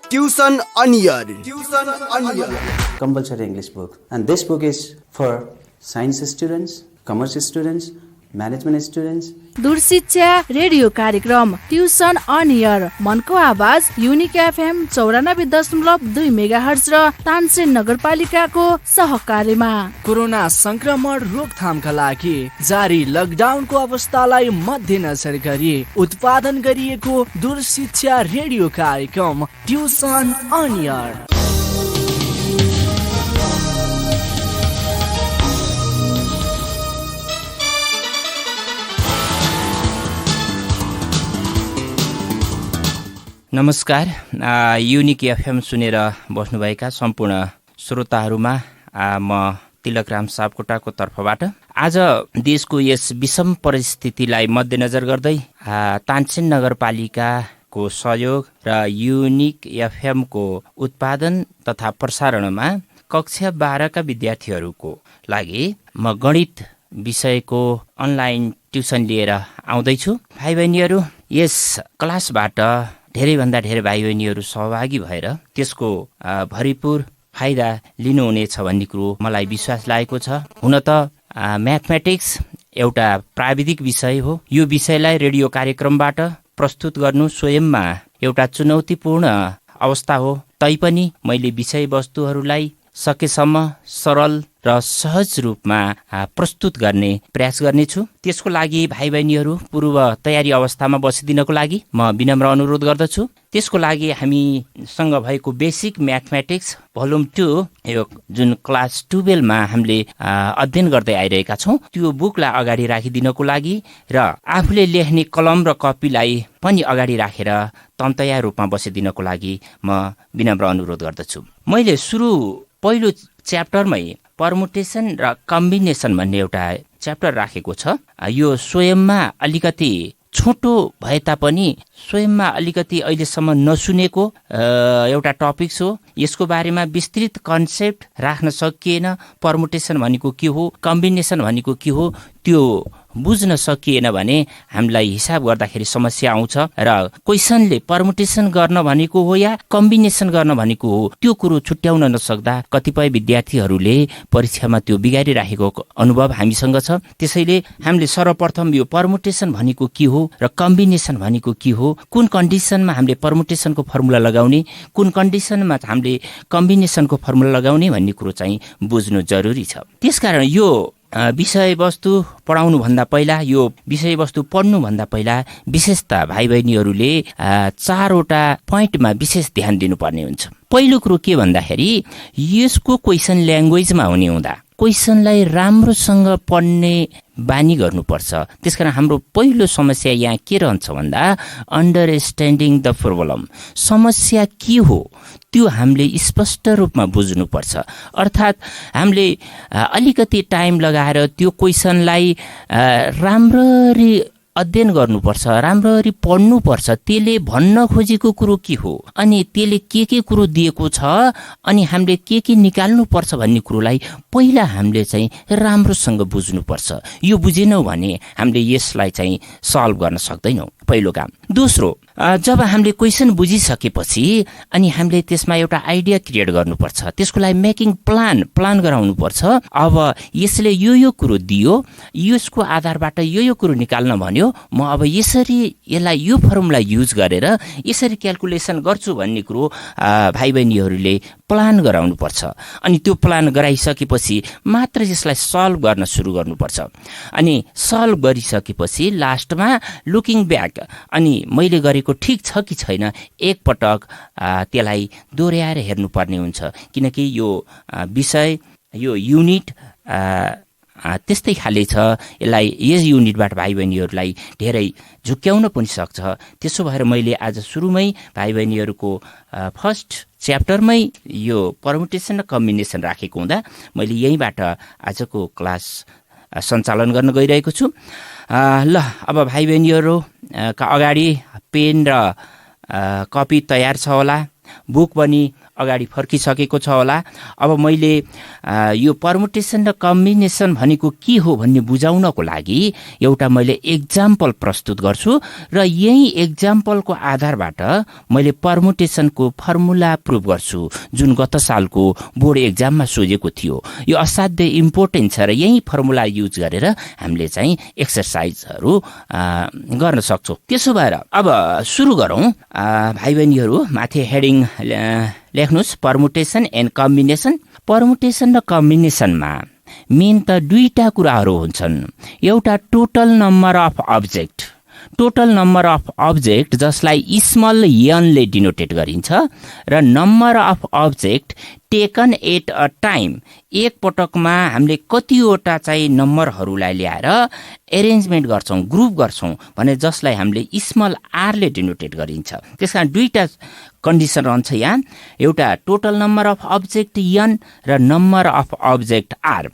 Tuition on Air. Tuition on Air. Compulsory English book. And this book is for science students, commerce students, management students. दूरशिक्षा radio कार्यक्रम tuition on air मनको आवाज unique FM 94.2 megahertz र तानसेन नगरपालिकाको सहकार्यमा corona संक्रमण रोकथामका लागि जारी लकडाउनको अवस्थालाई मध्यनजर गरी उत्पादन गरिएको दूरशिक्षा रेडियो कार्यक्रम ट्युसन अन एयर। नमस्कार, युनिक एफएम सुनेर बस्नुभएका सम्पूर्ण श्रोताहरूमा म तिलकराम सापकोटाको तर्फबाट आज देशको यस विषम परिस्थितिलाई मध्यनजर गर्दै तानसेन नगरपालिकाको सहयोग र युनिक एफएमको उत्पादन तथा प्रसारणमा कक्षा 12 का विद्यार्थीहरूको लागि म गणित विषयको अनलाइन ट्युसन लिएर आउँदैछु। भाइ बहिनीहरू, यस क्लासबाट धेरैभन्दा धेरै भाइ बहिनीहरू सहभागी भएर त्यसको भरिपूर फाइदा लिनुहुनेछ भन्ने कुरो मलाई विश्वास लागेको छ। हुन त म्याथमेटिक्स एउटा प्राविधिक विषय हो। यो विषयलाई रेडियो कार्यक्रमबाट प्रस्तुत गर्नु स्वयंमा एउटा चुनौतीपूर्ण अवस्था हो। तैपनि मैले विषयवस्तुहरूलाई सकेसम्म सरल र सहज रूपमा प्रस्तुत गर्ने प्रयास गर्नेछु। त्यसको लागि भाइ बहिनीहरू पूर्व तयारी अवस्थामा बसिदिनको लागि म विनम्र अनुरोध गर्दछु। त्यसको लागि हामीसँग भएको बेसिक म्याथमेटिक्स भोल्युम 2 यो जुन क्लास 12 मा हामीले अध्ययन गर्दै आइरहेका छौँ, त्यो बुकलाई अगाडि राखिदिनको लागि र आफूले लेख्ने कलम र कपीलाई पनि अगाडि राखेर तन्तया रूपमा बसिदिनको लागि म विनम्र अनुरोध गर्दछु। मैले पहिलो च्याप्टरमै परमुटेसन र कम्बिनेसन भन्ने एउटा च्याप्टर राखेको छ। यो स्वयंमा अलिकति छोटो भए तापनि स्वयंमा अलिकति अहिलेसम्म नसुनेको एउटा टपिक हो। यसको बारेमा विस्तृत कन्सेप्ट राख्न सकिएन। परमुटेसन भनेको के हो, कम्बिनेसन भनेको के हो, त्यो बुझ्न सकिएन भने हामीलाई हिसाब गर्दाखेरि समस्या आउँछ र क्वेसनले परमुटेसन गर्न भनेको हो या कम्बिनेसन गर्न भनेको हो त्यो कुरो छुट्याउन नसक्दा कतिपय विद्यार्थीहरूले परीक्षामा त्यो बिगारिराखेको अनुभव हामीसँग छ। त्यसैले हामीले सर्वप्रथम यो परमुटेसन भनेको के हो र कम्बिनेसन भनेको के हो, कुन कन्डिसनमा हामीले परमुटेसनको फर्मुला लगाउने, कुन कन्डिसनमा हामीले कम्बिनेसनको फर्मुला लगाउने भन्ने कुरो चाहिँ बुझ्नु जरुरी छ। त्यसकारण यो विषयवस्तु पढाउनुभन्दा पहिला, यो विषयवस्तु पढ्नुभन्दा पहिला विशेषतः भाइ बहिनीहरूले 4वटा पोइन्टमा विशेष ध्यान दिनुपर्ने हुन्छ। पहिलो कुरो के भन्दाखेरि यसको क्वेसन ल्याङ्ग्वेजमा हुने हुँदा क्वेसनलाई राम्रोसँग पढ्ने बानी गर्नुपर्छ। त्यसकारण हाम्रो पहिलो समस्या यहाँ के रहन्छ भन्दा अन्डरस्ट्यान्डिङ द प्रब्लम। समस्या के हो त्यो हामीले स्पष्ट रूपमा बुझ्नुपर्छ। अर्थात् हामीले अलिकति टाइम लगाएर त्यो क्वेसनलाई राम्ररी अध्ययन गर्नुपर्छ, राम्ररी पढ्नुपर्छ। त्यसले भन्न खोजेको कुरो के हो अनि त्यसले के कुरो दिएको छ अनि हामीले के निकाल्नुपर्छ भन्ने कुरोलाई पहिला हामीले चाहिँ राम्रोसँग बुझ्नुपर्छ। यो बुझेनौँ भने हामीले यसलाई चाहिँ सल्भ गर्न सक्दैनौँ, पहिलो काम। दोस्रो, जब हामीले क्वेसन बुझिसकेपछि अनि हामीले त्यसमा एउटा आइडिया क्रिएट गर्नुपर्छ। त्यसको लागि मेकिङ प्लान गराउनुपर्छ। अब यसले यो कुरो दियो, यसको आधारबाट यो कुरो निकाल्न भन्यो, म अब यसरी यसलाई यो फर्मुला युज गरेर यसरी क्याल्कुलेसन गर्छु भन्ने कुरो भाइ बहिनीहरूले प्लान गराउनुपर्छ। अनि त्यो प्लान गराइसकेपछि मात्र यसलाई सल्भ गर्न सुरु गर्नुपर्छ। अनि सल्भ गरिसकेपछि लास्टमा लुकिङ ब्याक, अनि मैले गरेको ठिक छ कि छैन एकपटक त्यसलाई दोहोऱ्याएर हेर्नुपर्ने हुन्छ। किनकि यो विषय, यो युनिट त्यस्तै खाले छ। यसलाई यस युनिटबाट भाइ बहिनीहरूलाई धेरै झुक्क्याउन पनि सक्छ। त्यसो भएर मैले आज सुरुमै भाइ बहिनीहरूको फर्स्ट च्याप्टरमै यो परमुटेसन र कम्बिनेसन राखेको हुँदा मैले यहीँबाट आजको क्लास सञ्चालन गर्न गइरहेको छु। ल, अब भाइ बहिनीहरूका अगाडि पेन र कपी तयार छ होला, बुक पनि अगाडि फर्किसकेको छ होला। अब मैले यो पर्मुटेसन र कम्बिनेसन भनेको के हो भन्ने बुझाउनको लागि एउटा मैले एक्जाम्पल प्रस्तुत गर्छु र यही एक्जाम्पलको आधारबाट मैले पर्मुटेसनको फर्मुला प्रुभ गर्छु जुन गत सालको बोर्ड एक्जाममा सोधेको थियो। यो असाध्यै इम्पोर्टेन्ट छ र यही फर्मुला युज गरेर हामीले चाहिँ एक्सर्साइजहरू गर्न सक्छौँ। त्यसो भएर अब सुरु गरौँ। भाइ बहिनीहरू माथि हेडिङ लेख्नुहोस् पर्मुटेसन एन्ड कम्बिनेसन। पर्मुटेसन र कम्बिनेसनमा मेन त दुईटा कुराहरू हुन्छन्। एउटा total number of object, total number of object जसलाई स्मल यनले डिनोटेट गरिन्छ, र number of object taken at a time, एक पटकमा हामीले कतिवटा चाहिँ नम्बरहरूलाई ल्याएर एरेन्जमेन्ट गर्छौँ, ग्रुप गर्छौँ भने जसलाई हामीले स्मल आरले डिनोटेट गरिन्छ। त्यस कारण दुईटा कन्डिसन रहन्छ यहाँ, एउटा total number of object n र नम्बर अफ अब्जेक्ट आर।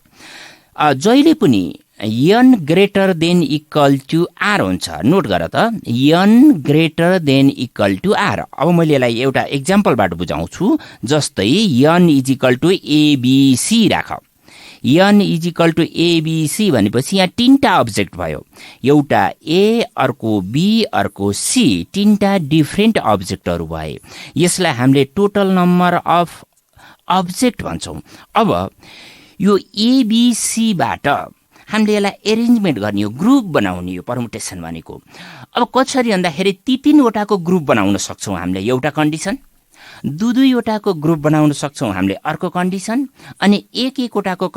जहिले पनि n greater than equal to r हुन्छ। नोट गर त, n greater than equal to r. अब मैले यसलाई एउटा एक्जाम्पलबाट बुझाउँछु। जस्तै n is equal to ABC राख। N is equal to ABC भनेपछि यहाँ तीनटा अब्जेक्ट भयो, एउटा ए, अर्को बी, अर्को सी, तीनटा डिफ्रेन्ट अब्जेक्टहरू भए। यसलाई हामीले टोटल नम्बर अफ अब्जेक्ट भन्छौँ। अब यो एबिसीबाट हामीले यसलाई एरेन्जमेन्ट गर्ने हो, ग्रुप बनाउने हो पर्मुटेसन भनेको। अब कसरी भन्दाखेरि ती तीनवटाको ग्रुप बनाउन सक्छौँ हामीले, एउटा कन्डिसन। दुईवटाको ग्रुप बनाउन सक्छौँ हामीले, अर्को कन्डिसन। अनि एकवटाको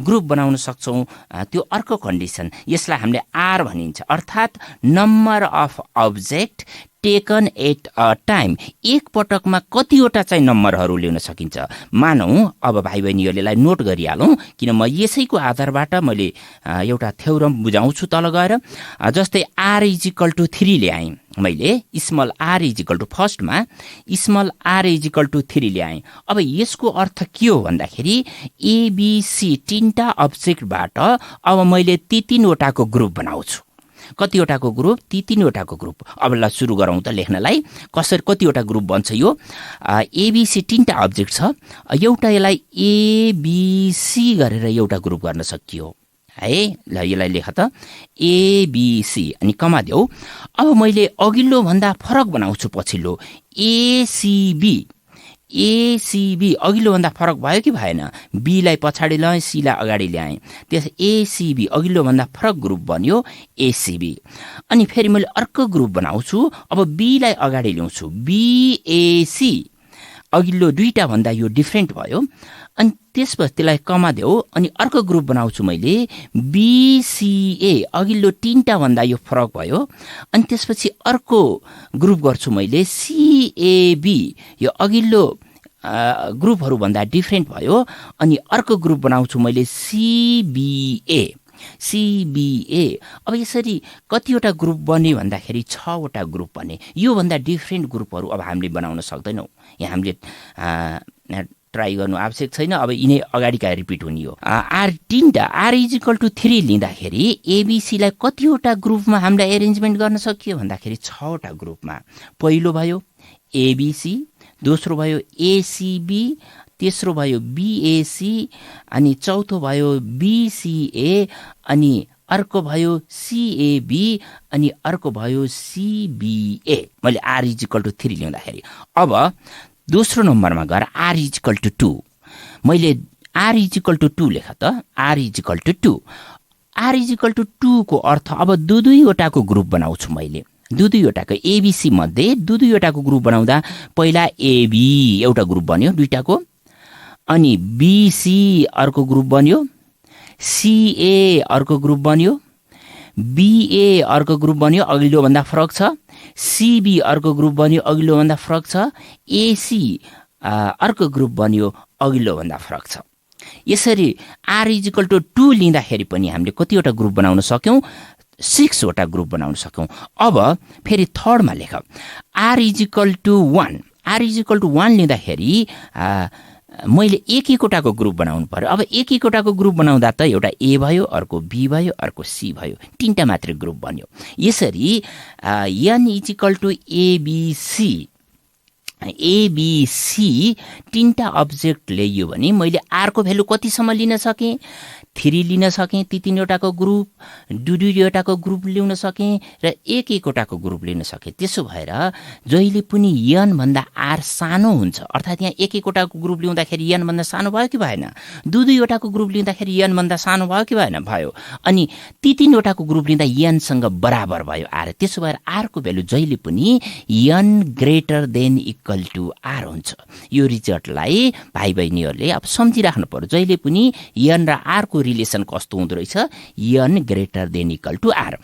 ग्रुप बनाउन सक्छौँ, त्यो अर्को कन्डिसन। यसलाई हामीले आर भनिन्छ, अर्थात् number of object taken at a time. एक पटकमा कतिवटा चाहिँ नम्बरहरू ल्याउन सकिन्छ। मानौँ अब भाइ बहिनीहरूले नोट गरिहालौँ, किन म यसैको आधारबाट मैले एउटा थ्योरम बुझाउँछु तल गएर। जस्तै आर इज इक्वल टु 3 ल्याएँ मैले, small r is equal to, फर्स्टमा small r is equal to 3 ल्याएँ। अब यसको अर्थ के हो भन्दाखेरि एबिसी तीनटा अब्जेक्टबाट अब मैले ती तीनवटाको ग्रुप बनाउँछु। कतिवटाको ग्रुप? ती तीनवटाको ग्रुप। अब ल सुरु गरौँ त लेख्नलाई, कसरी कतिवटा ग्रुप बन्छ यो। एबिसी तीनटा अब्जेक्ट छ, एउटा यसलाई एबिसी गरेर एउटा ग्रुप गर्न सकियो है। ल यसलाई लेख त, एबिसी अनि कमा देऊ। अब मैले अघिल्लो भन्दा फरक बनाउँछु पछिल्लो, एसिबी। एसिबी अघिल्लो भन्दा फरक भयो कि भएन? बीलाई पछाडि ल्याएँ, सीलाई अगाडि ल्याएँ, त्यस एसिबी अघिल्लो भन्दा फरक ग्रुप बन्यो एसिबी। अनि फेरि मैले अर्को ग्रुप बनाउँछु, अब बीलाई अगाडि ल्याउँछु, बिएसी। अघिल्लो दुईटा भन्दा यो डिफ्रेन्ट भयो। अनि त्यसपछि त्यसलाई कमा देऊ, अनि अर्को ग्रुप बनाउँछु मैले बिसिए। अघिल्लो तीनटा भन्दा यो फरक भयो। अनि त्यसपछि अर्को ग्रुप गर्छु मैले सिएबी, यो अघिल्लो ग्रुपहरूभन्दा डिफ्रेन्ट भयो। अनि अर्को ग्रुप बनाउँछु मैले सिबिए। सिबिए। अब यसरी कतिवटा ग्रुप बन्यो भन्दाखेरि 6वटा ग्रुप बने। योभन्दा डिफ्रेन्ट ग्रुपहरू अब हामीले बनाउन सक्दैनौँ। यहाँ हामीले ट्राई गर्नु आवश्यक छैन। अब यिनै अगाडिका रिपिट हुने हो। आर तीनटा, आर इज इक्वल टु 3 लिँदाखेरि एबिसीलाई कतिवटा ग्रुपमा हामीलाई एरेन्जमेन्ट गर्न सकियो भन्दाखेरि 6वटा ग्रुपमा। पहिलो भयो एबिसी, दोस्रो भयो एसिबी, तेस्रो भयो बिएसी, अनि चौथो भयो बिसिए, अनि अर्को भयो सिएबी, अनि अर्को भयो सिबिए। मैले आर इज इक्वल टु 3 ल्याउँदाखेरि अब दोस्रो नम्बरमा गएर आर इज इक्वल टु 2। मैले आर इज इक्वल टु 2 लेख त, r is equal to 2। R is equal to 2 को अर्थ अब दुईवटाको ग्रुप बनाउँछु मैले। दुईवटाको एबिसी मध्ये दुईवटाको ग्रुप बनाउँदा पहिला एबी एउटा ग्रुप बन्यो दुईटाको, अनि बिसी अर्को ग्रुप बन्यो, सिए अर्को ग्रुप बन्यो, बिए अर्को ग्रुप बन्यो, अघिल्लो भन्दा फरक छ, सिबी अर्को ग्रुप बन्यो, अघिल्लो भन्दा फरक छ, एसी अर्को ग्रुप बन्यो, अघिल्लो भन्दा फरक छ। यसरी आर इज इक्वल टु 2 लिँदाखेरि पनि हामीले कतिवटा ग्रुप बनाउन सक्यौँ? 6वटा ग्रुप बनाउन सक्यौँ। अब फेरि थर्डमा लेख, r is equal to 1। R is equal to 1 लिँदाखेरि मैले एकवटाको ग्रुप बनाउनु पर्यो। अब एकवटाको ग्रुप बनाउँदा त एउटा ए भयो, अर्को बी भयो, अर्को सी भयो, तीनटा मात्रै ग्रुप बन्यो। यसरी n is equal to ABC ABC तीनटा अब्जेक्ट ल्याइयो भने मैले आरको भ्यालु कतिसम्म लिन सकेँ 3 लिन सकेँ ती तीनवटाको ग्रुप दुईवटाको ग्रुप ल्याउन सकेँ र एकवटाको ग्रुप लिन सकेँ। त्यसो भएर जहिले पनि यन भन्दा आर सानो हुन्छ अर्थात् यहाँ एकवटाको ग्रुप ल्याउँदाखेरि यन भन्दा सानो भयो कि भएन, दुईवटाको ग्रुप लिँदाखेरि यन भन्दा सानो भयो कि भएन, भयो। अनि ती तीनवटाको ग्रुप लिँदा यनसँग बराबर भयो आर। त्यसो भएर आरको भ्यालु जहिले पनि n greater than equal to r हुन्छ। यो रिजल्टलाई भाइ बहिनीहरूले अब सम्झिराख्नु पर्यो। जहिले पनि यन र आरको रिलेसन कस्तो हुँदो रहेछ, n greater than equal to r.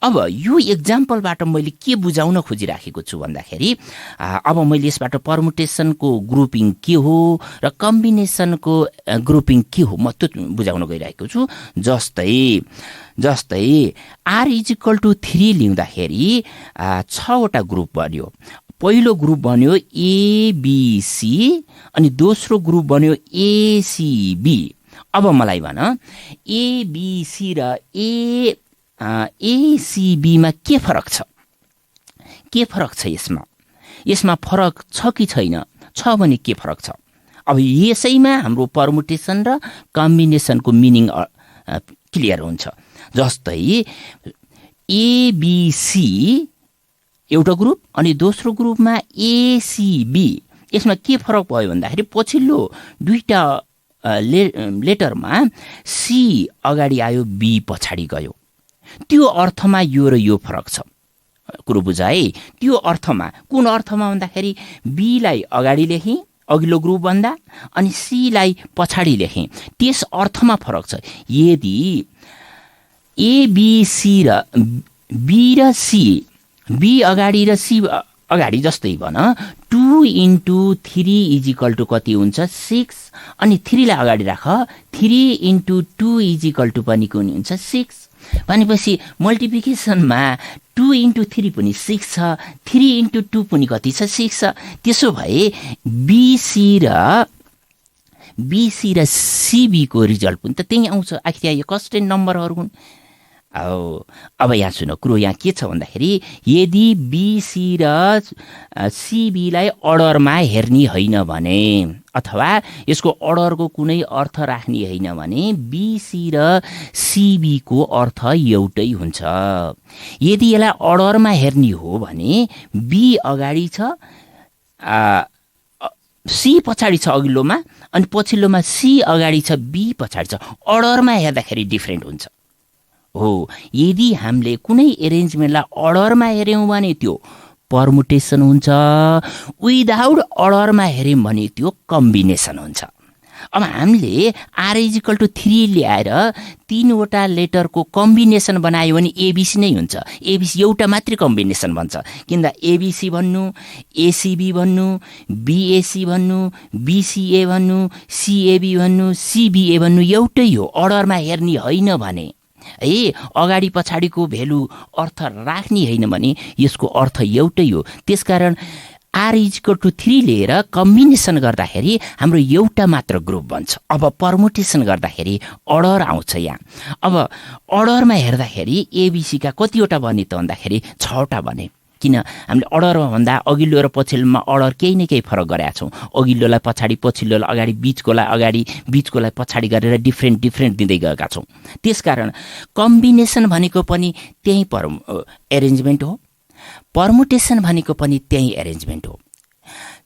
अब यो एक्जाम्पलबाट मैले के बुझाउन खोजिराखेको छु भन्दाखेरि अब मैले यसबाट पर्मुटेसनको ग्रुपिङ के हो र कम्बिनेसनको ग्रुपिङ के हो म त्यो बुझाउन गइरहेको छु। जस्तै आर इज इक्वल टु 3 लिउँदाखेरि 6वटा ग्रुप बन्यो। पहिलो ग्रुप बन्यो एबिसी अनि दोस्रो ग्रुप बन्यो एसिबी। अब मलाई भन एबिसी र एसिबीमा के फरक छ? के फरक छ यसमा फरक छ कि छैन? छ भने के फरक छ? अब यसैमा हाम्रो पर्मुटेसन र कम्बिनेसनको मिनिङ क्लियर हुन्छ। जस्तै एबिसी एउटा ग्रुप अनि दोस्रो ग्रुपमा एसिबी, यसमा के फरक भयो भन्दाखेरि पछिल्लो दुईटा लेटरमा सी अगाडि आयो बी पछाडि गयो। त्यो अर्थमा यो र यो फरक छ। कुरो बुझाए? त्यो अर्थमा कुन अर्थमा भन्दाखेरि बीलाई अगाडि लेखेँ अघिल्लो ग्रुप भन्दा अनि सीलाई पछाडि लेखेँ, त्यस अर्थमा फरक छ। यदि एबिसी र बी र सी, बी अगाडि र सी अगाडि जस्तै भन 2 × 3 इज इक्वल टु कति हुन्छ 6 अनि 3 लाई अगाडि राख 3 × 2 इज इक्वल टु पनि कुन हुन्छ 6 भनेपछि मल्टिप्लिकेसनमा 2 × 3 पनि 6 छ, 3 × 2 पनि कति छ 6 छ। त्यसो भए बिसी र सिबी को रिजल्ट पनि त त्यही आउँछ। आखिर यो कन्स्टेन्ट नम्बरहरू हुन्। अब यहाँ सुन, कुरो यहाँ के छ भन्दाखेरि यदि बिसी र सिबीलाई अर्डरमा हेर्ने होइन भने अथवा यसको अर्डरको कुनै अर्थ राख्ने होइन भने बिसी र सिबी को अर्थ एउटै हुन्छ। यदि यसलाई अर्डरमा हेर्ने हो भने बी अगाडि छ, सी पछाडि छ अघिल्लोमा अनि पछिल्लोमा सी अगाडि छ, बी पछाडि छ। अर्डरमा हेर्दाखेरि डिफ्रेन्ट हुन्छ हो। यदि हामीले कुनै एरेन्जमेन्टलाई अर्डरमा हेर्यौँ भने त्यो पर्मुटेसन हुन्छ, विदाउट अर्डरमा हेर्यौँ भने त्यो कम्बिनेसन हुन्छ। अब हामीले आर इज इक्वल टु 3 ल्याएर 3वटा लेटरको कम्बिनेसन बनायो भने एबिसी नै हुन्छ। एबिसी एउटा मात्रै कम्बिनेसन भन्छ, किनभने एबिसी भन्नु, एसिबी भन्नु, बिएसी भन्नु, बिसिए भन्नु, सिएबी भन्नु, सिबिए भन्नु एउटै हो। अर्डरमा हेर्ने होइन भने अगाडि पछाडिको भेल्यु अर्थ राख्ने होइन भने यसको अर्थ एउटै हो। त्यसकारण आर इज इक्वल टु 3 लिएर कम्बिनेसन गर्दाखेरि हाम्रो एउटा मात्र ग्रुप बन्छ। अब पर्मुटेसन गर्दाखेरि अर्डर आउँछ यहाँ। अब अर्डरमा हेर्दाखेरि एबिसीका कतिवटा बने त भन्दाखेरि 6वटा बने। किन हामीले अर्डरमा भन्दा अघिल्लो र पछिल्लोमा अर्डर केही न केही फरक गरेका छौँ। अघिल्लोलाई पछाडि, पछिल्लोलाई अगाडि, बिचकोलाई अगाडि, बिचकोलाई पछाडि गरेर डिफ्रेन्ट दिँदै गएका छौँ। त्यसकारण कम्बिनेसन भनेको पनि त्यही एरेन्जमेन्ट हो, पर्मुटेसन भनेको पनि त्यही एरेन्जमेन्ट हो।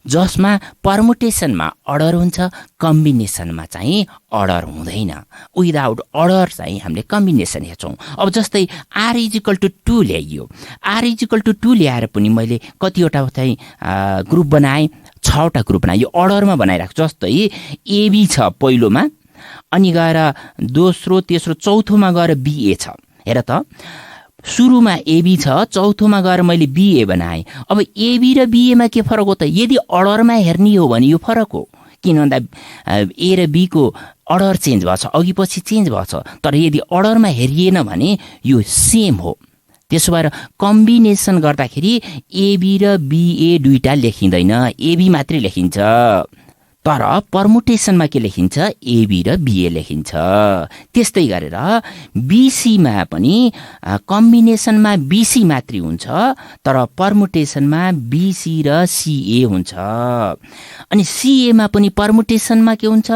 जसमा पर्मुटेसनमा अर्डर हुन्छ, कम्बिनेसनमा चाहिँ अर्डर हुँदैन। विदाउट अर्डर चाहिँ हामीले कम्बिनेसन हेर्छौँ। अब जस्तै आर इज इक्वल टु 2 ल्याइयो। आर इज इक्वल टु 2 ल्याएर पनि मैले कतिवटा चाहिँ ग्रुप बनाएँ, 6वटा ग्रुप बनाएँ। यो अर्डरमा बनाइराख्छु। जस्तै एबी छ पहिलोमा, अनि गएर दोस्रो, तेस्रो, चौथोमा गएर बिए छ। हेर त, सुरुमा एबी छ, चौथोमा गएर मैले बिए बनाएँ। अब एबी र बिएमा के फरक हो त? यदि अर्डरमा हेर्ने हो भने यो फरक हो। किन भन्दा ए र बी को अर्डर चेन्ज भएको छ, अघि पछि चेन्ज भएको छ। तर यदि अर्डरमा हेरिएन भने यो सेम हो। त्यसो भएर कम्बिनेसन गर्दाखेरि एबी र बिए दुईटा लेखिँदैन, एबी मात्रै लेखिन्छ। तर पर्मुटेसनमा के लेखिन्छ एबी र बिए लेखिन्छ। त्यस्तै गरेर बिसीमा पनि कम्बिनेसनमा बिसी मात्रै हुन्छ तर पर्मुटेसनमा बिसी र सिए हुन्छ। अनि सिएमा पनि पर्मुटेसनमा के हुन्छ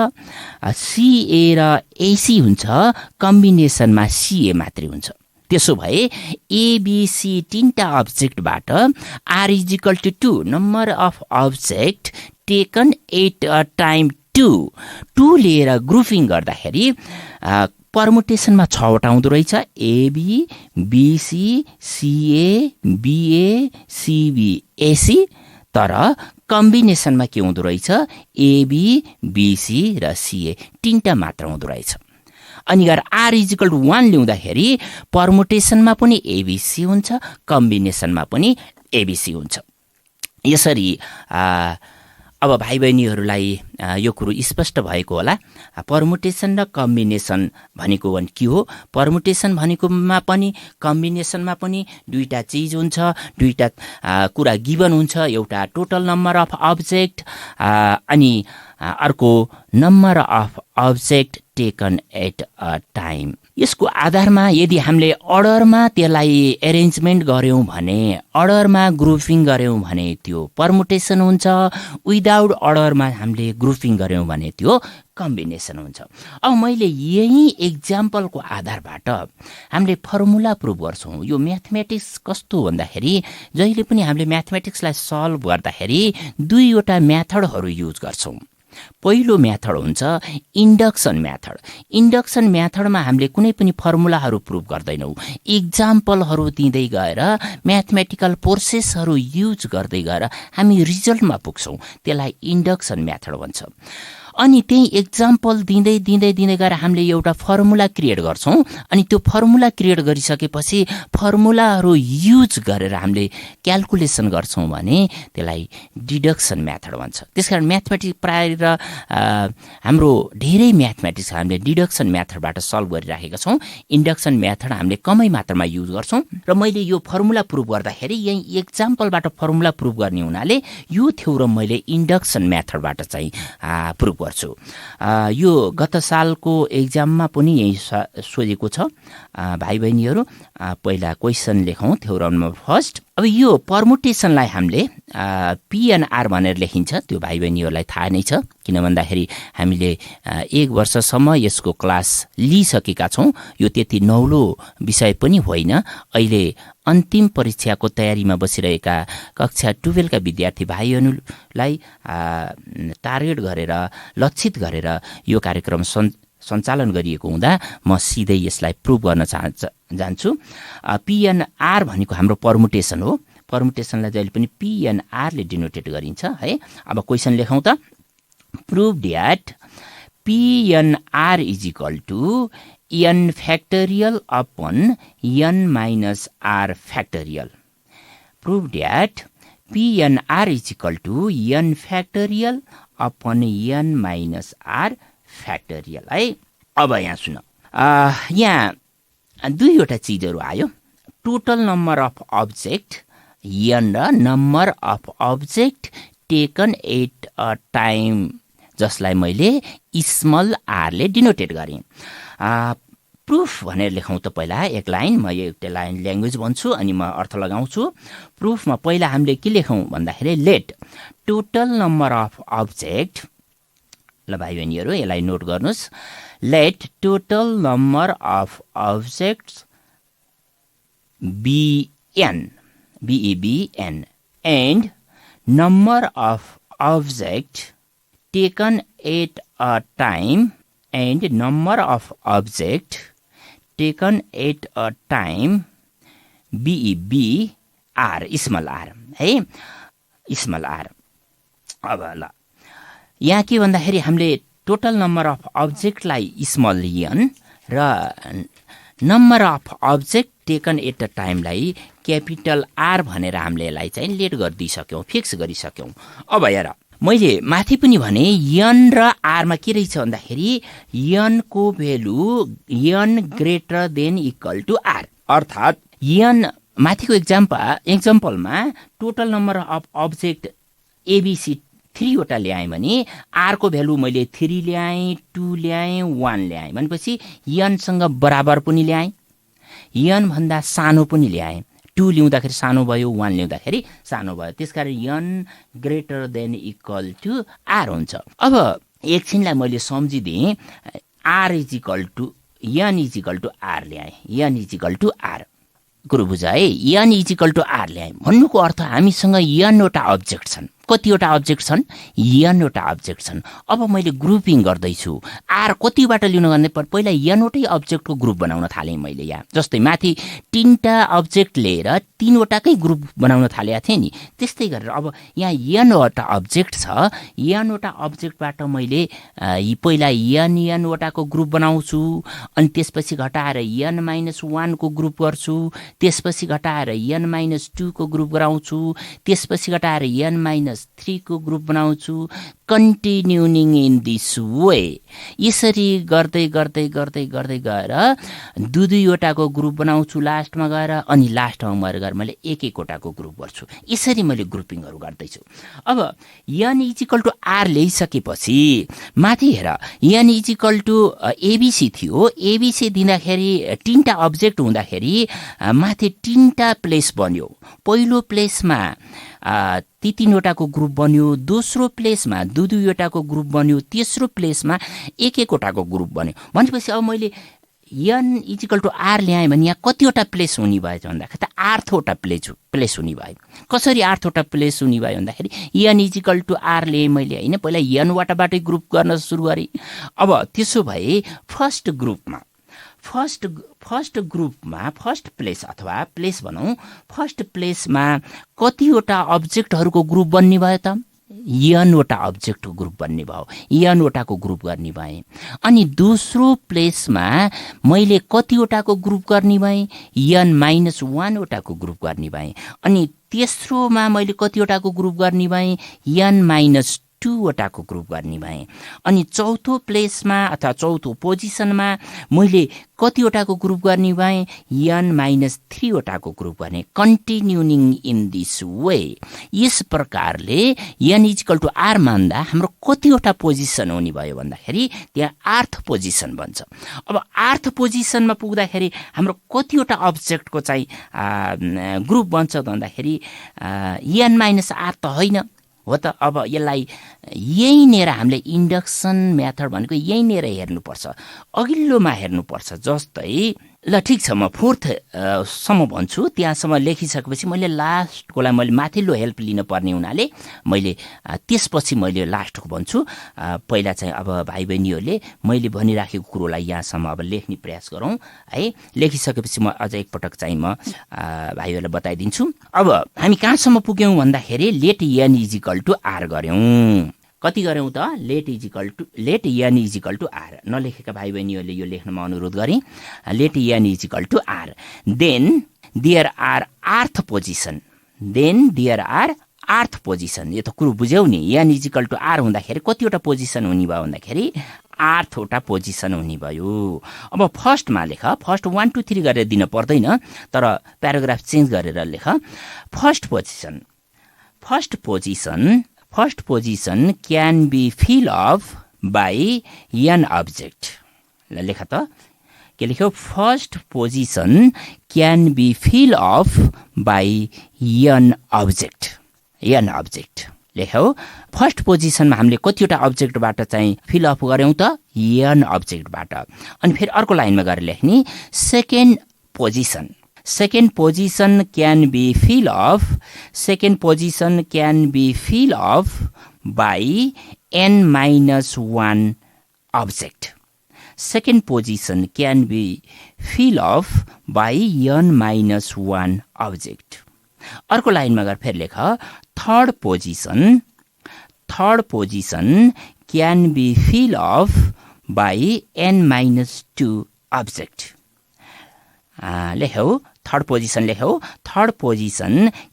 सिए र एसी हुन्छ कम्बिनेसनमा सिए मात्रै हुन्छ। त्यसो भए एबिसी तीनटा अब्जेक्टबाट r is equal to 2 number of object taken at a time 2 लिएर ग्रुपिङ गर्दाखेरि पर्मुटेसनमा 6 वटा आउँदो रहेछ AB BC CA BA CB AC. तर कम्बिनेसनमा के हुँदो रहेछ एबी बिसी र सिए तीनटा मात्र हुँदो रहेछ। अनि गएर आर इजिकल टु 1 ल्याउँदाखेरि पर्मुटेसनमा पनि एबिसी हुन्छ कम्बिनेसनमा पनि एबिसी हुन्छ। यसरी अब भाइ बहिनीहरूलाई यो कुरो स्पष्ट भएको होला। पर्मुटेसन र कम्बिनेसन भनेको के हो, पर्मुटेसन भनेकोमा पनि कम्बिनेसनमा पनि दुईटा चिज हुन्छ, दुईटा कुरा गिभन हुन्छ, एउटा टोटल नम्बर अफ अब्जेक्ट अनि अर्को number of object taken at a time. यसको आधारमा यदि हामीले अर्डरमा त्यसलाई एरेन्जमेन्ट गर्यौं भने, अर्डरमा ग्रुपिङ गर्यौं भने त्यो पर्मुटेसन हुन्छ, विदाउट अर्डरमा हामीले ग्रुपिङ गर्यौं भने त्यो कम्बिनेसन हुन्छ। अब मैले यही एक्जाम्पलको आधारबाट हामीले फर्मुला प्रुभ गर्छौं। यो म्याथमेटिक्स कस्तो भन्दाखेरि जहिले पनि हामीले म्याथमेटिक्सलाई सल्भ गर्दाखेरि दुईवटा मेथडहरू युज गर्छौं। पहिलो मेथड हुन्छ इन्डक्सन मेथड। इन्डक्सन मेथडमा हामीले कुनै पनि फर्मुलाहरू प्रुभ गर्दैनौं, इक्जाम्पलहरू दिँदै गएर म्याथमेटिकल प्रोसेसहरू युज गर्दै गएर हामी रिजल्टमा पुग्छौं, त्यसलाई इन्डक्सन मेथड भन्छ। अनि त्यही एक्जाम्पल दिँदै दिँदै दिँदै गएर हामीले एउटा फर्मुला क्रिएट गर्छौं। अनि त्यो फर्मुला क्रिएट गरिसकेपछि फर्मुलाहरू युज गरेर हामीले क्याल्कुलेसन गर्छौं भने त्यसलाई डिडक्सन मेथड भन्छ। त्यसकारण म्याथमेटिक्स प्राय र हाम्रो धेरै म्याथमेटिक्स हामीले डिडक्सन मेथडबाट सल्भ गरिराखेका छौं। इन्डक्सन मेथड हामीले कमै मात्रामा युज गर्छौं। र मैले यो फर्मुला प्रुभ गर्दाखेरि यही एक्जाम्पलबाट फर्मुला प्रुभ गर्ने हुनाले यो थ्योरम मैले इन्डक्सन मेथडबाट चाहिँ प्रुभ गर्छु। यो गत सालको एक्जाममा पनि यही सोधेको छ। भाइ बहिनीहरू पहिला क्वेसन लेखौं थ्योरम नम्बर फर्स्ट। अब यो पर्मुटेसनलाई हामीले पिएनआर भनेर लेखिन्छ, त्यो भाइ बहिनीहरूलाई थाहा नै छ, किन भन्दाखेरि हामीले 1 वर्षसम्म यसको क्लास लिइसकेका छौं। यो त्यति नौलो विषय पनि होइन। अहिले अन्तिम परीक्षाको तयारीमा बसिरहेका कक्षा 12 का विद्यार्थी भाइहरूलाई टार्गेट गरेर लक्षित गरेर यो कार्यक्रम सञ्चालन गरिएको हुँदा म सिधै यसलाई प्रुभ गर्न जान्छु। पिएनआर भनेको हाम्रो पर्मुटेसन हो। पर्मुटेसनलाई जहिले पनि पिएनआरले डिनोटेट गरिन्छ है। अब क्वेसन लेखौं त। Prove that PNR is equal to n factorial upon n minus r factorial. Prove that PNR is equal to n factorial upon n minus r factorial है। अब यहाँ सुन, यहाँ दुईवटा चिजहरू आयो, total number of object n र number of object taken at a time, जसलाई मैले स्मल r ले डिनोटेट गरेँ। प्रुफ भनेर लेखौं त पहिला एक लाइन, म एउटा लाइन ल्याङ्ग्वेज भन्छु अनि म अर्थ लगाउँछु। प्रुफमा पहिला हामीले के लेखौं भन्दाखेरि let total number of object, ल भाइ बहिनीहरू यसलाई नोट गर्नुस्, let total number of objects BN and number of object taken at a time and number of object taken at a time BR small r है, small r। अब ल यहाँ के भन्दाखेरि हामीले टोटल नम्बर अफ अब्जेक्टलाई small n र number of object taken at a टाइमलाई क्यापिटल R भनेर हामीले यसलाई चाहिँ लेट गरिदिइसक्यौं, फिक्स गरिसक्यौं। अब हेर, मैले माथि पनि भने n र r मा के रहेछ भन्दाखेरि n को value n greater than equal to r, अर्थात् n माथिको एक्जाम्पलमा total number of object ABC 3 वटा ल्याएँ भने r को भ्यालु मैले 3 ल्याएँ, 2 ल्याएँ, 1 ल्याएँ भनेपछि n सँग बराबर पनि ल्याएँ, n भन्दा सानो पनि ल्याएँ। 2 ल्याउँदाखेरि सानो भयो, 1 ल्याउँदाखेरि सानो भयो, त्यसकारण n greater than equal to r हुन्छ। अब एकछिनलाई मैले सम्झिदिएँ, r is equal to n is equal to r ल्याएँ, n is equal to r। कुरो बुझ है, n is equal to r ल्याएँ भन्नुको अर्थ हामीसँग n वटा अब्जेक्ट छन्। कतिवटा अब्जेक्ट छन्? n वटा अब्जेक्ट छन्। अब मैले ग्रुपिङ गर्दैछु, r कतिबाट लिनु गर्ने, पहिला n वटै अब्जेक्टको ग्रुप बनाउन थालेँ मैले यहाँ। जस्तै माथि 3टा अब्जेक्ट लिएर 3 वटाकै ग्रुप बनाउन थालेको थिएँ नि, त्यस्तै गरेर अब यहाँ n वटा अब्जेक्ट छ, n वटा अब्जेक्टबाट मैले पहिला n वटाको ग्रुप बनाउँछु, अनि त्यसपछि घटाएर n-1 को ग्रुप गर्छु, त्यसपछि घटाएर n-2 को ग्रुप गराउँछु, त्यसपछि घटाएर n-3 को ग्रुप बनाउँछु, कन्टिन्युइङ इन दिस वे। यसरी गर्दै गर्दै गर्दै गर्दै गएर 2 वटाको ग्रुप बनाउँछु लास्टमा गएर, अनि लास्टमा गएर मैले 1 वटाको ग्रुप गर्छु। यसरी मैले ग्रुपिङहरू गर्दैछु। अब n is equal to r ल्याइसकेपछि माथि हेर, n is equal to ABC थियो, एबिसी दिँदाखेरि 3टा अब्जेक्ट हुँदाखेरि माथि 3टा प्लेस बन्यो। पहिलो प्लेसमा ती 3 वटाको ग्रुप बन्यो, दोस्रो प्लेसमा 2 वटाको ग्रुप बन्यो, तेस्रो प्लेसमा 1 वटाको ग्रुप बन्यो। भनेपछि अब मैले n is equal to r ल्याएँ भने यहाँ कतिवटा प्लेस हुने भयो भन्दाखेरि त 8 वटा प्लेस हुने भयो। कसरी 8 वटा प्लेस हुने भयो भन्दाखेरि n is equal to r ल्याएँ मैले होइन, पहिला n वटाबाटै ग्रुप गर्न सुरु गरेँ। अब त्यसो भए फर्स्ट ग्रुपमा फर्स्ट प्लेस अथवा प्लेस भनौँ, फर्स्ट प्लेसमा कतिवटा अब्जेक्टहरूको ग्रुप बन्ने भयो त? n वटा अब्जेक्टको ग्रुप बन्ने भयो, n वटाको ग्रुप गर्ने भएँ। अनि दोस्रो प्लेसमा मैले कतिवटाको ग्रुप गर्ने भएँ? n-1 वटाको ग्रुप गर्ने भएँ। अनि तेस्रोमा मैले कतिवटाको ग्रुप गर्ने भएँ? n-2 वटाको ग्रुप गर्ने भएँ। अनि चौथो प्लेसमा अथवा चौथो पोजिसनमा मैले कतिवटाको ग्रुप गर्ने भएँ? n-3 वटाको ग्रुप गर्ने। Continuing in this way. यस प्रकारले n is equal to r मान्दा हाम्रो कतिवटा पोजिसन हुने भयो भन्दाखेरि त्यहाँ 8th पोजिसन बन्छ। अब 8th पोजिसनमा पुग्दाखेरि हाम्रो कतिवटा अब्जेक्टको चाहिँ ग्रुप बन्छ भन्दाखेरि n-r त होइन हो त। अब यसलाई यहीँनिर हामीले इन्डक्सन मेथड भनेको यहीँनिर हेर्नुपर्छ, अघिल्लोमा हेर्नुपर्छ। जस्तै ल ठिक छ, म 4th सम्म भन्छु, त्यहाँसम्म लेखिसकेपछि मैले लास्टकोलाई मैले माथिल्लो हेल्प लिन पर्ने हुनाले मैले त्यसपछि मैले लास्टको भन्छु। पहिला चाहिँ अब भाइ बहिनीहरूले मैले भनिराखेको कुरोलाई यहाँसम्म अब लेख्ने प्रयास गरौँ है। लेखिसकेपछि म अझ एकपटक चाहिँ म भाइहरूलाई बताइदिन्छु। अब हामी कहाँसम्म पुग्यौँ भन्दाखेरि let n is equal to r गऱ्यौँ। कति गऱ्यौँ त? Let n is equal to r। नलेखेका भाइ बहिनीहरूले यो लेख्नमा अनुरोध गरेँ। Let n is equal to r, then there are rth position, यो त कुरो बुझ्यौ नि। n is equal to r हुँदाखेरि कतिवटा पोजिसन हुने भयो भन्दाखेरि 8 वटा पोजिसन हुने भयो। अब फर्स्टमा लेख, फर्स्ट 1 2 3 गरेर दिन पर्दैन, तर प्याराग्राफ चेन्ज गरेर लेख। First position can be fill of by n object. ल लेख त, के लेख्यो? First position can be fill of by n object लेख्यौ। फर्स्ट पोजिसनमा हामीले कतिवटा अब्जेक्टबाट चाहिँ फिल अफ गऱ्यौँ त? n अब्जेक्टबाट। अनि फेरि अर्को लाइनमा गएर लेख्ने, second position can be fill of by n-1 object. Second position can be fill of by n-1 object. अर्को लाइनमा गएर फेरि लेख, third position can be fill of by n-2 object. लेख्यौ, third position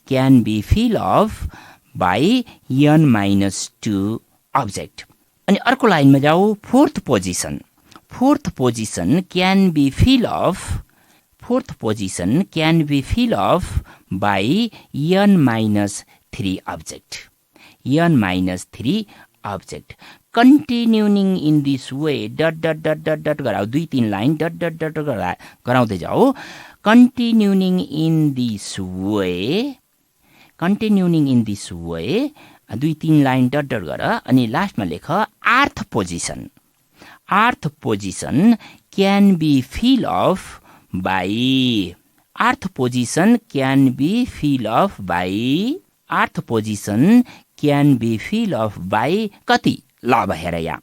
can be fill of by n-2 object. अनि अर्को लाइनमा जाऊ, fourth position can be fill of by n-3 object. n minus 3 object. Continuing in this way, dot dot dot dot dot गराऊ 2-3 line dot dot dot गराउँदै जाऊ. Continuing in this way, 2-3 line dot dot गर अनि लास्टमा लेख rth position. Rth position can be filled off by rth position can be filled off by rth position can be filled off by कति ल अब हेर यहाँ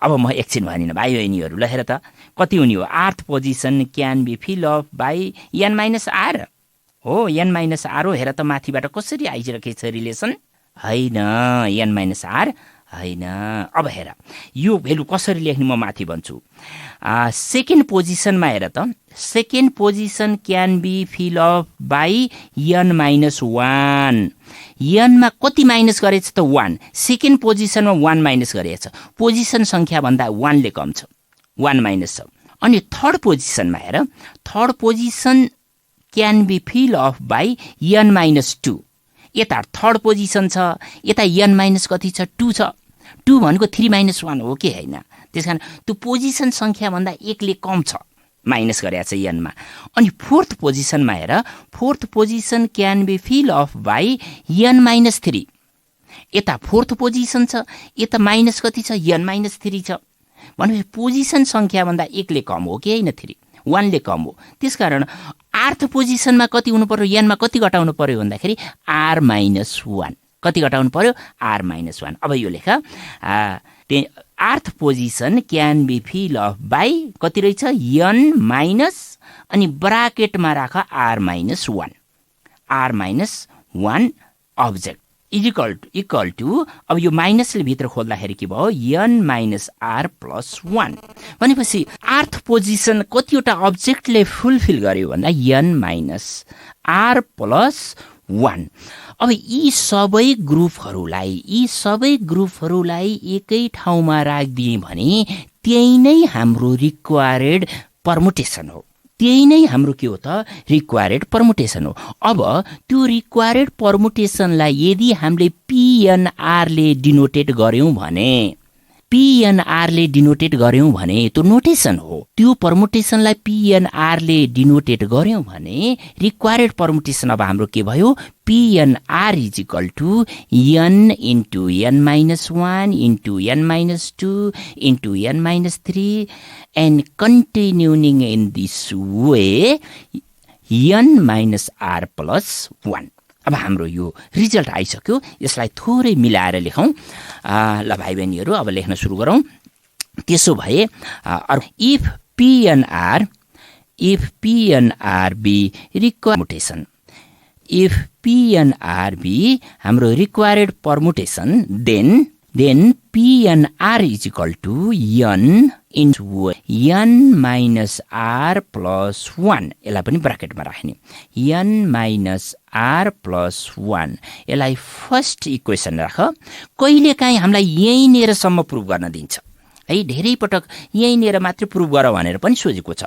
अब म एकछिन भनिन भाइ बहिनीहरु ल हेर त कति हुने हो rth position can be filled off by n minus r हो n minus r हो हेर त माथिबाट कसरी आइरहेको छ रिलेसन हैन n minus r हैन अब हेर यो भ्यालु कसरी लेख्ने म माथि भन्छु सेकेन्ड पोजिसनमा हेर त second position can be fill of by n minus 1 n मा कति माइनस गरेछ त 1 सेकेन्ड पोजिसनमा 1 माइनस गरेछ पोजिसन संख्या भन्दा 1 ले कम छ 1 माइनस छ अनि थर्ड पोजिसनमा हेर third position can be fill of by n minus 2 यता थर्ड पोजिसन छ यता n माइनस कति छ 2 छ 2 भनेको 3 minus 1 हो कि हैन त्यसकारण त्यो पोजिसन संख्या भन्दा 1 ले कम छ माइनस गरेछ n मा अनि फोर्थ पोजिसनमा हेर fourth position can be fill of by n minus 3 यता फोर्थ पोजिसन छ यता माइनस कति छ n minus 3 छ भनेपछि पोजिसन संख्या भन्दा 1 ले कम हो कि हैन 3 1 ले कम हो त्यसकारण आर्थ पोजिसनमा कति हुनु पर्यो n मा कति घटाउनु पर्यो भन्दाखेरि r minus 1 कति घटाउनु पर्यो r minus 1 अब यो लेख rth position can be fill of by कति रहेछ n माइनस अनि ब्राकेटमा राख r minus 1 object equal to अब यो माइनसले भित्र खोल्दाखेरि के भयो n minus r plus 1 भनेपछि आर्थ पोजिसन कतिवटा अब्जेक्टले फुलफिल गर्यो भन्दा n minus r plus 1 अब यी सबै ग्रुपहरूलाई एकै ठाउँमा राखिदिए भने त्यही नै हाम्रो रिक्वायर्ड परमुटेसन हो त्यही नै हाम्रो के हो त रिक्वायर्ड परमुटेसन हो अब त्यो रिक्वायर्ड परमुटेसनलाई यदि हामीले pnr ले डिनोटेट गर्यौं भने त्यो नोटेसन हो त्यो परमुटेसनलाई pnr ले डिनोटेट गर्यौं भने रिक्वायर्ड परमुटेसन अब हाम्रो के भयो pnr is equal to n into n minus 1 into n minus 2 into n minus 3 and continuing in this way n minus r plus 1 अब हाम्रो यो रिजल्ट आइसक्यो यसलाई थोरै मिलाएर लेखौं ल भाइ बहिनीहरु अब लेख्न सुरु गरौं त्यसो भए if pnr be required permutation if pnr be हाम्रो required permutation then pnr is equal to n into n minus r plus 1 यसलाई पनि ब्राकेटमा राख्ने n minus r plus 1 यसलाई फर्स्ट इक्वेसन राख कहिलेकाहीँ हामीलाई यही नेरसम्म प्रुभ गर्न दिन्छ है धेरै पटक यही नेर मात्र प्रुभ गर भनेर पनि सोचेको छ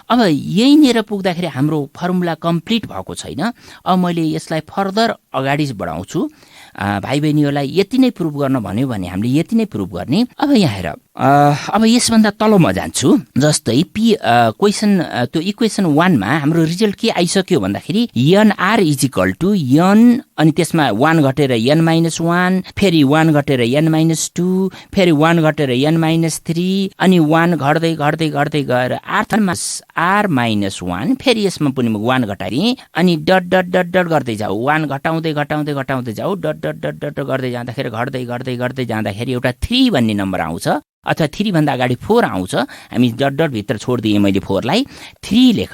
अब यही नेर पुग्दाखेरि हाम्रो फर्मुला कम्प्लिट भएको छैन अब मैले यसलाई फर्दर अगाडि बढाउँछु भाइ बहिनीहरूलाई यति नै प्रुभ गर्न भन्यो भने हामीले यति नै प्रुभ गर्ने अब यहाँ हेर अब यसभन्दा तल म जान्छु जस्तै क्वेशन त्यो इक्वेसन 1 मा हाम्रो रिजल्ट के आइसक्यो भन्दाखेरि nr is equal to n अनि त्यसमा 1 घटेर n minus 1 फेरि 1 घटेर n minus 2 फेरि 1 घटेर n minus 3 अनि 1 घट्दै गएर r minus 1 फेरि यसमा पनि 1 घटाए अनि डट डट डट डट गर्दै जाऊ 1 घटाउँदै जाऊ डट डट डट डट गर्दै जाँदाखेरि घट्दै जाँदाखेरि एउटा 3 भन्ने नम्बर आउँछ अथवा 3 भन्दा अगाडि 4 आउँछ हामी डट डट भित्र छोड दिए मैले 4 लाई 3 लेख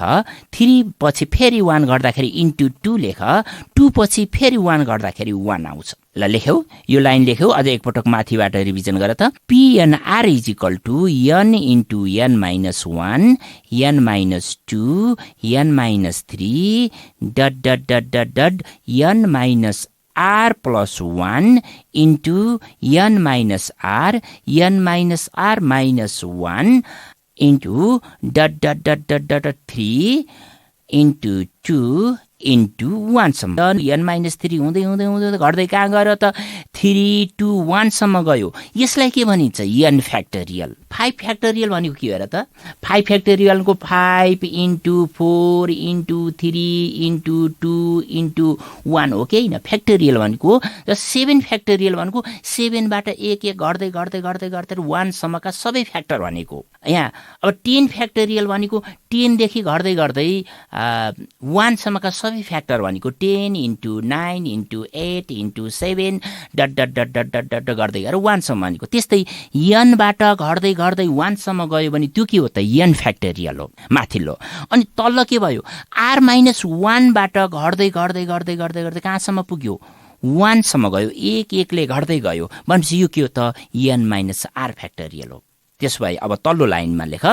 3 पछि फेरि 1 गर्दाखेरि इन्टु 2 लेख 2 पछि फेरि 1 गर्दाखेरि 1 आउँछ ल लेख्यौ यो लाइन लेख्यौ अझ एकपटक माथिबाट रिभिजन गर त pnr is equal to n into n minus 1 n minus 2 n minus 3 dot dot dot dot dot n minus r plus 1 into n minus r minus 1 into dot dot dot dot dot 3 into 2 into 1 सम्म n-3 हुँदै हुँदै हुँदै घट्दै कहाँ गयो त 3 to 1 सम्म गयो। यसलाई के भनिन्छ n फ्याक्टोरियल। 5 फ्याक्टोरियल भनेको के हो र त 5 फ्याक्टोरियलको 5 इन्टु 4 इन्टु 3 इन्टु 2 इन्टु 1 हो कि होइन फ्याक्टोरियल भनेको। र 7 फ्याक्टोरियल भनेको 7 बाट एक एक घट्दै घट्दै घट्दै घट्दै 1 सम्मका सबै फ्याक्टर भनेको। यहाँ अब 10 फ्याक्टोरियल भनेको 10 देखि घट्दै घट्दै 1 सम्मका सबै फ्याक्टर भनेको 10 into 9 into 8 into 7 dot dot dot dot dot dot गर्दै गएर 1 सम्म भनेको। त्यस्तै n बाट घट्दै घट्दै 1 सम्म गयो भने त्यो के हो त n फ्याक्टोरियल हो माथिल्लो। अनि तल्लो के भयो r-1 बाट घट्दै घट्दै घट्दै घट्दै घट्दै कहाँसम्म पुग्यो 1 सम्म गयो। एक एकले घट्दै गयो भनेपछि यो के हो त n-r फ्याक्टोरियल हो। त्यसो भए अब तल्लो लाइनमा लेख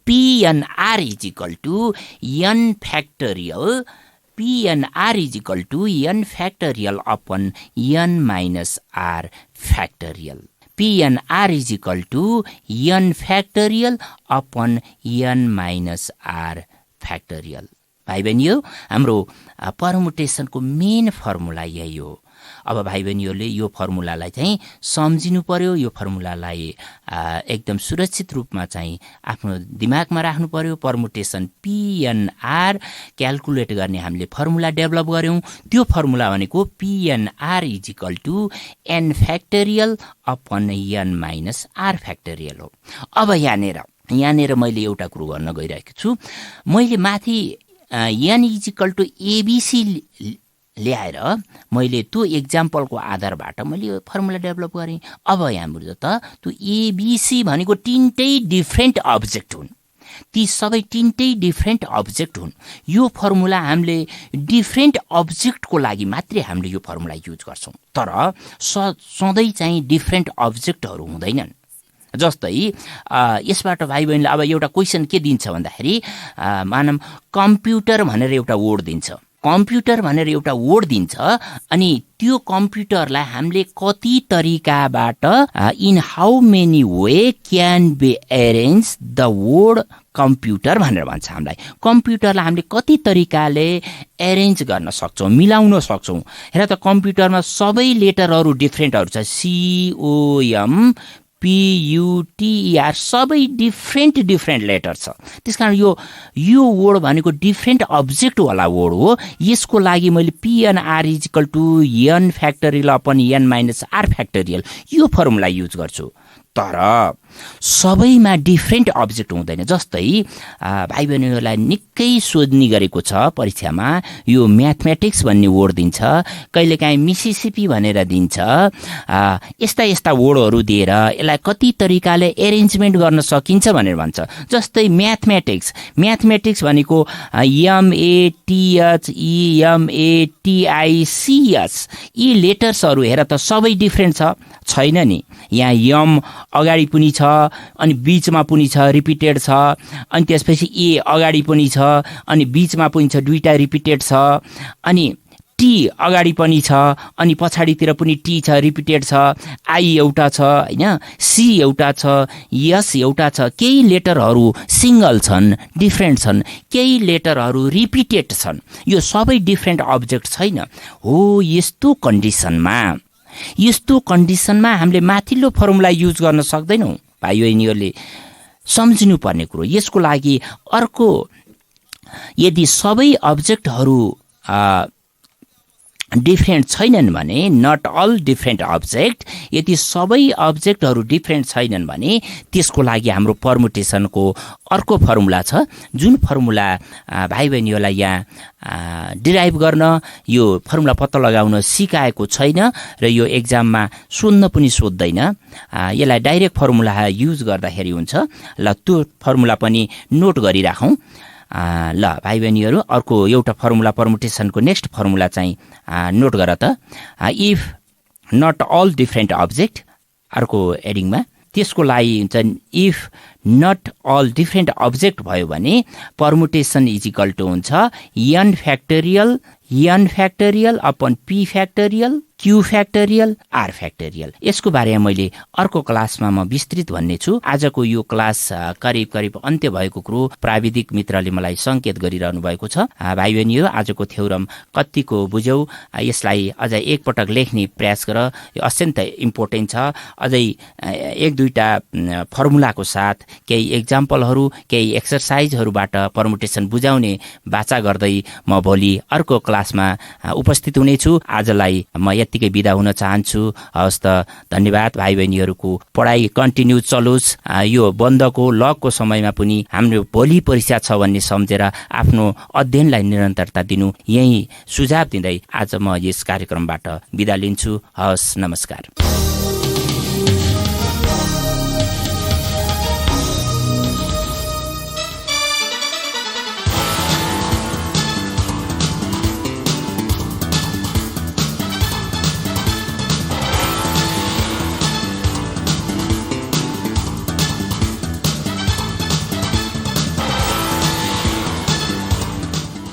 PNR is equal to n factorial. PNR is equal to n factorial upon n minus r factorial. PNR is equal to n factorial upon n minus r factorial. भाइ बहिनीहरु हाम्रो परमुटेसनको मेन फर्मुला यही हो। अब भाइ बहिनीहरुले यो फर्मुलालाई चाहिँ सम्झिनु पर्यो। यो फर्मुलालाई एकदम सुरक्षित रूपमा चाहिँ आफ्नो दिमागमा राख्नु पर्यो। परमुटेसन PNR क्याल्कुलेट गर्ने हामीले फर्मुला डेभलप गर्यौं। त्यो फर्मुला भनेको PNR is equal to n factorial upon n minus r factorial हो। अब यहाँनेर मैले एउटा कुरो गर्न गइरहेको छु। मैले माथि n is equal to ABC ल्याएर मैले त्यो एक्जाम्पलको आधारबाट मैले यो फर्मुला डेभलप गरेँ। अब यहाँ बुझ्नु त त्यो ABC भनेको तीनटै डिफरेन्ट अब्जेक्ट हुन्। ती सबै तीनटै डिफरेन्ट अब्जेक्ट हुन्। यो फर्मुला हामीले डिफरेन्ट अब्जेक्टको लागि मात्रै हामीले यो फर्मुला युज गर्छौं। तर सधैँ चाहिँ डिफरेन्ट अब्जेक्टहरू हुँदैनन्। जस्तै यसबाट भाइ बहिनीले अब एउटा क्वेशन के दिन्छ भन्दाखेरि मानम कम्प्युटर भनेर एउटा वर्ड दिन्छ। कम्प्युटर भनेर एउटा वर्ड दिन्छ अनि त्यो कम्प्युटरलाई हामीले कति तरिकाबाट in how many way can be arrange the word computer भनेर भन्छ। हामीलाई कम्प्युटरलाई हामीले कति तरिकाले अरेन्ज गर्न सक्छौं, मिलाउन सक्छौं। हेर त कम्प्युटरमा सबै लेटरहरू डिफरेन्टहरू छ। COM PUTER सबै डिफरेन्ट लेटर छ। त्यसकारण यो वर्ड भनेको डिफरेन्ट अब्जेक्ट वाला वर्ड हो। यसको लागि मैले PNR is equal to n factorial upon n minus r factorial यो फर्मुला युज गर्छु। तर सबैमा डिफरेन्ट अब्जेक्ट हुँदैन। जस्तै भाइ बहिनीहरूलाई निकै सोध्ने गरेको छ परीक्षामा यो म्याथमेटिक्स भन्ने वर्ड दिन्छ, कहिलेकाहीँ मिसिसिपी भनेर दिन्छ। यस्ता यस्ता वर्डहरू दिएर यसलाई कति तरिकाले एरेन्जमेन्ट गर्न सकिन्छ भनेर भन्छ। जस्तै म्याथमेटिक्स भनेको MATHEMATICS यी लेटर्सहरू हेर त सबै डिफरेन्ट छैन नि। यहाँ यम अगाडि पनि छ अनि बीचमा पनि छ, रिपिटेड छ। अनि त्यसपछि ए अगाडि पनि छ अनि बीचमा पनि छ, दुईटा रिपिटेड छ। अनि टी अगाडि पनि छ अनि पछाडितिर पनि टी छ, रिपिटेड छ। आई एउटा छ हैन, सी एउटा छ, एस एउटा छ। केही लेटरहरू सिंगल छन्, डिफरेन्ट छन्, केही लेटरहरू रिपिटेड छन्। यो सबै डिफरेन्ट अब्जेक्ट छैन हो। यस्तो कन्डिसनमा हामीले माथिल्लो फर्मुला युज गर्न सक्दैनौं। भाइ बहिनीहरूले सम्झिनु पर्ने कुरो यसको लागि अर्को, यदि सबै अब्जेक्टहरू डिफरेन्ट छैनन् भने, नट अल डिफरेन्ट अब्जेक्ट, यदि सबै अब्जेक्टहरू डिफरेन्ट छैनन् भने त्यसको लागि हाम्रो परमुटेसनको अर्को फर्मुला छ। जुन फर्मुला भाइ बहिनीहरूलाई यहाँ डिराइभ गर्न यो फर्मुला पत्ता लगाउन सिकाएको छैन र यो एक्जाममा सोध्न पनि सोध्दैन। यसलाई डाइरेक्ट फर्मुला युज गर्दाखेरि हुन्छ। ल त्यो फर्मुला पनि नोट गरिराखौँ। ल भाइ बहिनीहरू अर्को एउटा फर्मुला परमुटेसनको नेक्स्ट फर्मुला चाहिँ नोट गर त। If not all different object अर्को एडिङमा त्यसको लागि हुन्छ if not all different object भयो भने परमुटेसन इज इक्वल टु हुन्छ n factorial upon p factorial q factorial r factorial. यसको बारेमा मैले अर्को क्लासमा म विस्तृत भन्ने छु। आजको यो क्लास करिब करिब अन्त्य भएको कुरो प्राविधिक मित्रले मलाई संकेत गरिरहनु भएको छ। भाइ बहिनीहरू, आजको थ्योरम कतिको बुझ्यौ, यसलाई अझै एकपटक लेख्ने प्रयास गर। यो अत्यन्त इम्पोर्टेन्ट छ। अझै एक दुईटा फर्मुलाको साथ केही एक्जाम्पलहरू, केही एक्सर्साइजहरूबाट पर्मुटेसन बुझाउने बाचा गर्दै म भोलि अर्को क्लासमा उपस्थित हुनेछु। आजलाई म यत्तिकै बिदा हुन चाहन्छु। हवस् त, धन्यवाद। भाइ बहिनीहरूको पढाइ कन्टिन्यू चलोस्। यो बन्दको लकको समयमा पनि हाम्रो भोलि परीक्षा छ भन्ने सम्झेर आफ्नो अध्ययनलाई निरन्तरता दिनु, यही सुझाव दिँदै आज म यस कार्यक्रमबाट बिदा लिन्छु। हवस्, नमस्कार।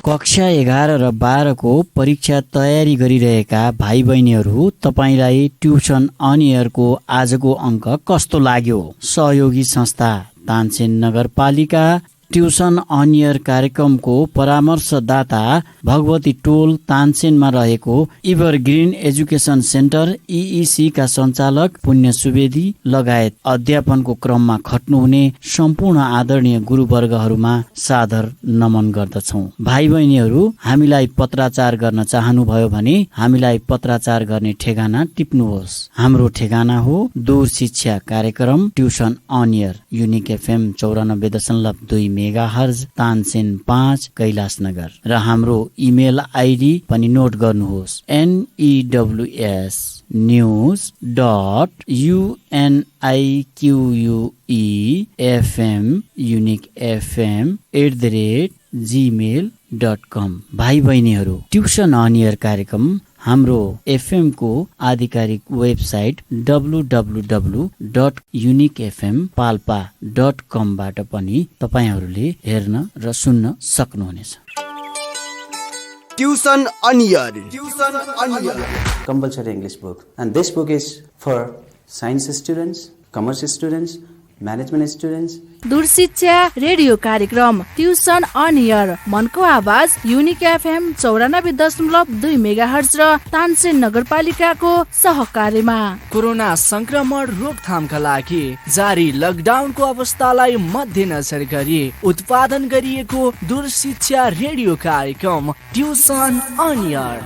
कक्षा 11 र 12 को परीक्षा तयारी गरिरहेका भाइ बहिनीहरू, तपाईलाई ट्युसन अन एयरको आजको अङ्क कस्तो लाग्यो? सहयोगी संस्था तानसेन नगरपालिका ट्युसन अन एयर कार्यक्रमको परामर्शदाता भगवती टोल तानसेनमा रहेको इभरग्रिन एजुकेसन सेन्टर EEC का सञ्चालक पुण्य सुवेदी लगायत अध्यापनको क्रममा खट्नुहुने सम्पूर्ण आदरणीय गुरुवर्गहरूमा सादर नमन गर्दछौँ। भाइ बहिनीहरू, हामीलाई पत्राचार गर्न चाहनुभयो भने हामीलाई पत्राचार गर्ने ठेगाना टिप्नुहोस्। हाम्रो ठेगाना हो दूर शिक्षा कार्यक्रम tuition on air, unique FM 94.2 megahertz, Tansen 5, Kailashnagar. र हाम्रो इमेल आइडी पनि नोट गर्नुहोस्, news.uniquefm@gmail.com। भाइ बहिनीहरू, ट्युसन अन एयर कार्यक्रम हाम्रो FM को आधिकारिक वेबसाइट www.uniquefmpalpa.com बाट पनि तपाईहरूले हेर्न र सुन्न सक्नुहुनेछ। Tuition on air compulsory English book, and this book is for science students, commerce students, management students. दूरशिक्षा रेडियो कार्यक्रम ट्युसन अन एयर, मनको आवाज युनिक FM 94.2 मेगाहर्ज र तानसेन नगरपालिकाको सहकार्यमा कोरोना संक्रमण रोकथामका लागि जारी लकडाउनको अवस्थालाई मध्यनजर गरी उत्पादन गरिएको दूरशिक्षा रेडियो कार्यक्रम ट्युसन अन एयर।